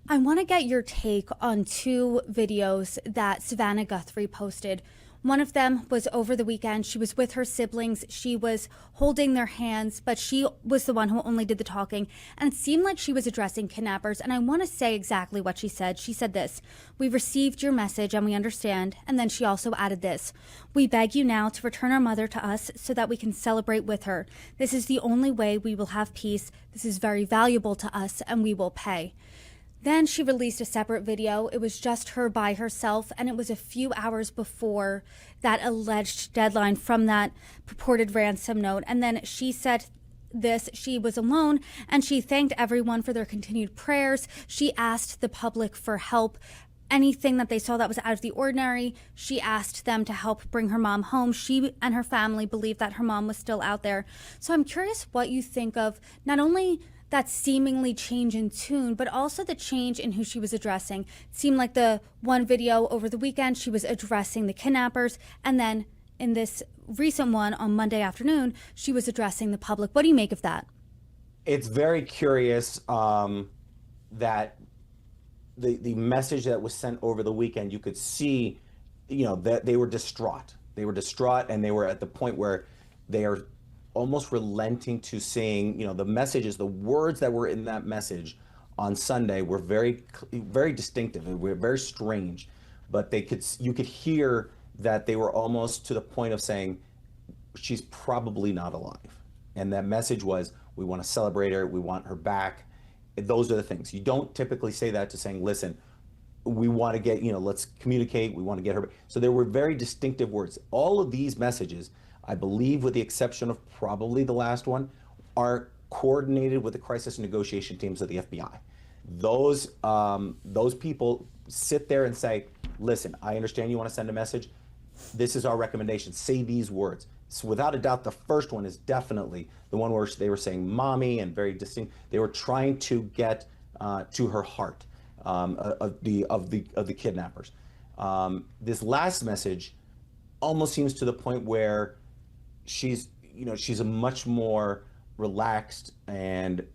I want to get your take on two videos that Savannah Guthrie posted. One of them was over the weekend. She was with her siblings. She was holding their hands, but she was the one who only did the talking. And it seemed like she was addressing kidnappers. And I want to say exactly what she said. She said this: "We received your message and we understand." And then she also added this: "We beg you now to return our mother to us so that we can celebrate with her. This is the only way we will have peace. This is very valuable to us and we will pay." Then she released a separate video. It was just her by herself, and it was a few hours before that alleged deadline from that purported ransom note. And then she said this: she was alone, and she thanked everyone for their continued prayers. She asked the public for help. Anything that they saw that was out of the ordinary, she asked them to help bring her mom home. She and her family believed that her mom was still out there. So I'm curious what you think of not only that seemingly change in tune, but also the change in who she was addressing. It seemed like the one video over the weekend, she was addressing the kidnappers, and then in this recent one on Monday afternoon, she was addressing the public. What do you make of that? It's very curious that the message that was sent over the weekend, you could see, that they were distraught. They were distraught, and they were at the point where they are almost relenting to saying, the messages, the words that were in that message on Sunday were very distinctive. They were very strange, but you could hear that they were almost to the point of saying, she's probably not alive. And that message was, we want to celebrate her, we want her back. Those are the things. You don't typically say that to saying, listen, we want to get, let's communicate, we want to get her. So there were very distinctive words. All of these messages, I believe, with the exception of probably the last one, are coordinated with the crisis negotiation teams of the FBI. Those people sit there and say, listen, I understand you want to send a message. This is our recommendation. Say these words. So without a doubt, the first one is definitely the one where they were saying mommy and very distinct. They were trying to get to her heart of the kidnappers. This last message almost seems to the point where she's a much more relaxed and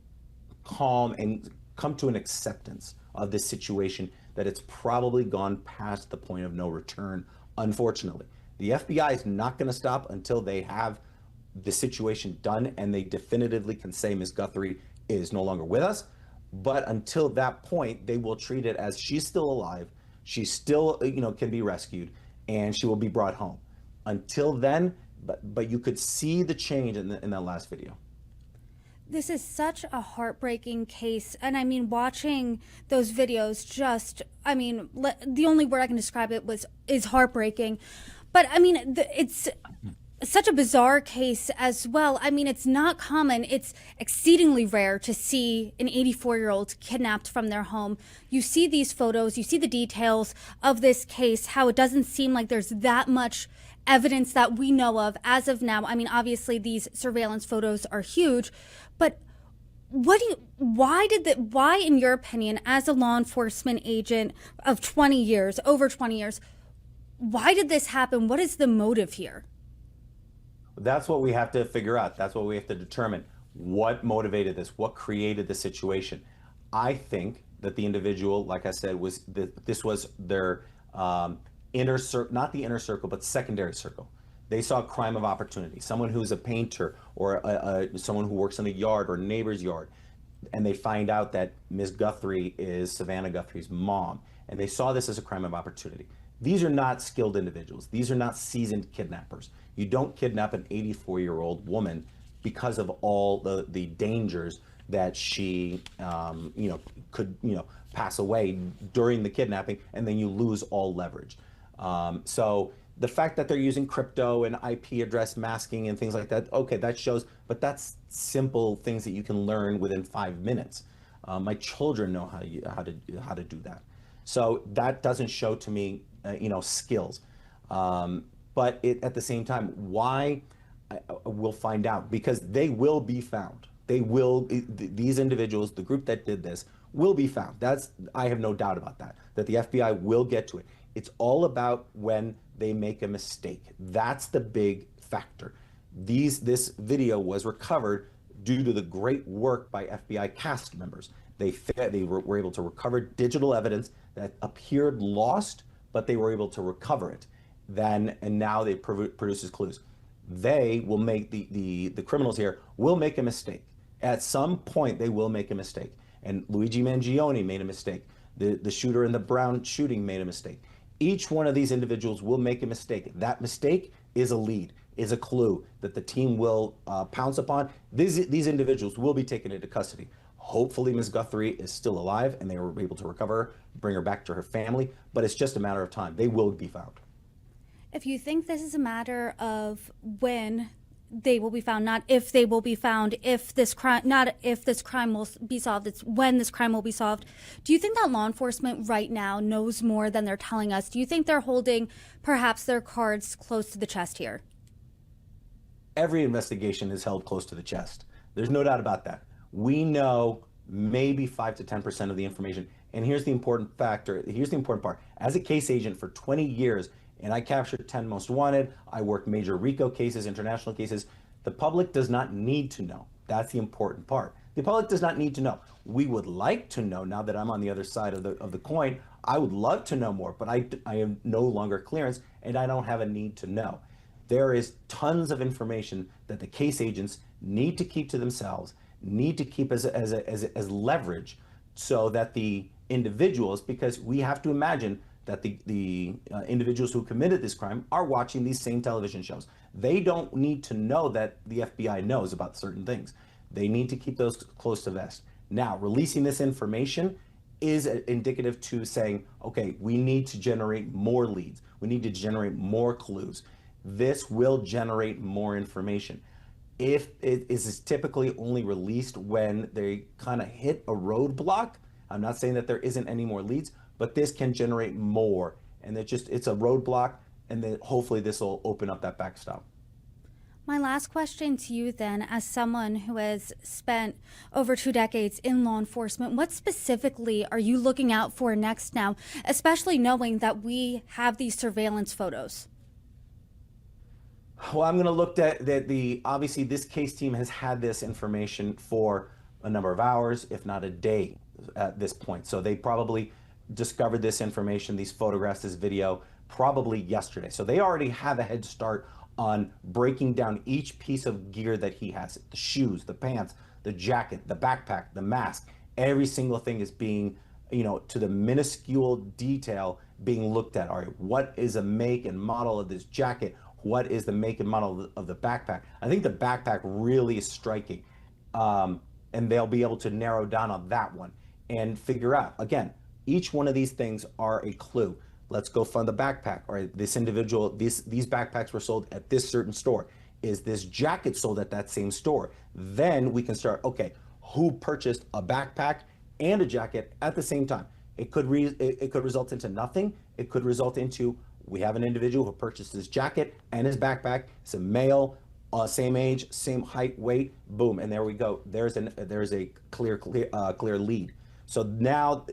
calm and come to an acceptance of this situation, that it's probably gone past the point of no return. Unfortunately, the FBI is not going to stop until they have the situation done and they definitively can say Ms. Guthrie is no longer with us. But until that point, they will treat it as she's still alive, she still can be rescued, and she will be brought home. Until then, but you could see the change in that last video. This is such a heartbreaking case. And I mean, watching those videos, the only word I can describe it is heartbreaking. But I mean, it's such a bizarre case as well. I mean, it's not common. It's exceedingly rare to see an 84-year-old kidnapped from their home. You see these photos, you see the details of this case, how it doesn't seem like there's that much evidence that we know of as of now. I mean, obviously these surveillance photos are huge, but why in your opinion, as a law enforcement agent of 20 years, over 20 years, why did this happen? What is the motive here? That's what we have to figure out. That's what we have to determine. What motivated this? What created the situation? I think that the individual, like I said, this was their inner circle, not the inner circle, but secondary circle. They saw a crime of opportunity, someone who's a painter or someone who works in a yard or a neighbor's yard, and they find out that Ms. Guthrie is Savannah Guthrie's mom, and they saw this as a crime of opportunity. These are not skilled individuals. These are not seasoned kidnappers. You don't kidnap an 84-year-old woman because of all the dangers that she could pass away during the kidnapping, and then you lose all leverage. So the fact that they're using crypto and IP address masking and things like that, okay, that shows, but that's simple things that you can learn within 5 minutes. My children know how to do that. So that doesn't show to me, skills. But at the same time, why? We'll find out, because they will be found. These individuals, the group that did this, will be found. I have no doubt about that the FBI will get to it. It's all about when they make a mistake. That's the big factor. This video was recovered due to the great work by FBI cast members. Were able to recover digital evidence that appeared lost, but they were able to recover it. And now they produces clues. They will make the criminals here will make a mistake. At some point, they will make a mistake. And Luigi Mangione made a mistake. The shooter in the Brown shooting made a mistake. Each one of these individuals will make a mistake. That mistake is a lead, is a clue that the team will pounce upon. These individuals will be taken into custody. Hopefully, Ms. Guthrie is still alive and they were able to recover her, bring her back to her family, but it's just a matter of time. They will be found. If you think this is a matter of when they will be found, not if they will be found, not if this crime will be solved, it's when this crime will be solved. Do you think that law enforcement right now knows more than they're telling us? Do you think they're holding perhaps their cards close to the chest here? Every investigation is held close to the chest. There's no doubt about that. We know maybe 5 to 10% of the information. And here's the important factor. Here's the important part. As a case agent for 20 years, and I captured 10 most wanted, I worked major RICO cases, international cases. The public does not need to know. That's the important part. The public does not need to know. We would like to know. Now that I'm on the other side of the coin, I would love to know more, but I am no longer clearance and I don't have a need to know. There is tons of information that the case agents need to keep to themselves, need to keep as leverage, so that the individuals, because we have to imagine that the individuals who committed this crime are watching these same television shows. They don't need to know that the FBI knows about certain things. They need to keep those close to vest. Now, releasing this information is indicative to saying, okay, we need to generate more leads. We need to generate more clues. This will generate more information. If it is typically only released when they kind of hit a roadblock, I'm not saying that there isn't any more leads, but this can generate more. And it's a roadblock, and then hopefully this will open up that backstop. My last question to you then, as someone who has spent over 2 decades in law enforcement, what specifically are you looking out for next now, especially knowing that we have these surveillance photos? Well, I'm going to look at obviously this case team has had this information for a number of hours, if not a day at this point. So they probably discovered this information, these photographs, this video, probably yesterday. So they already have a head start on breaking down each piece of gear that he has. The shoes, the pants, the jacket, the backpack, the mask. Every single thing is being, to the minuscule detail being looked at. All right, what is a make and model of this jacket? What is the make and model of the backpack? I think the backpack really is striking. And they'll be able to narrow down on that one and figure out, again, each one of these things are a clue. Let's go find the backpack. All right, this individual, these backpacks were sold at this certain store. Is this jacket sold at that same store? Then we can start, okay, who purchased a backpack and a jacket at the same time? It could result into nothing. It could result into, we have an individual who purchased his jacket and his backpack. It's a male, same age, same height, weight, boom, and there we go. There's a clear lead. So now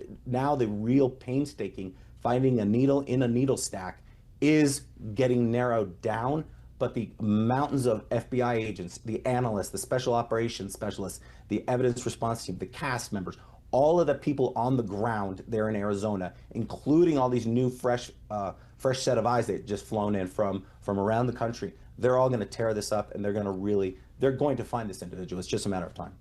the real painstaking finding a needle in a needle stack is getting narrowed down, but the mountains of FBI agents, the analysts, the special operations specialists, the evidence response team, the cast members, all of the people on the ground there in Arizona, including all these new fresh set of eyes that just flown in from around the country, they're all going to tear this up, and they're going to find this individual. It's just a matter of time.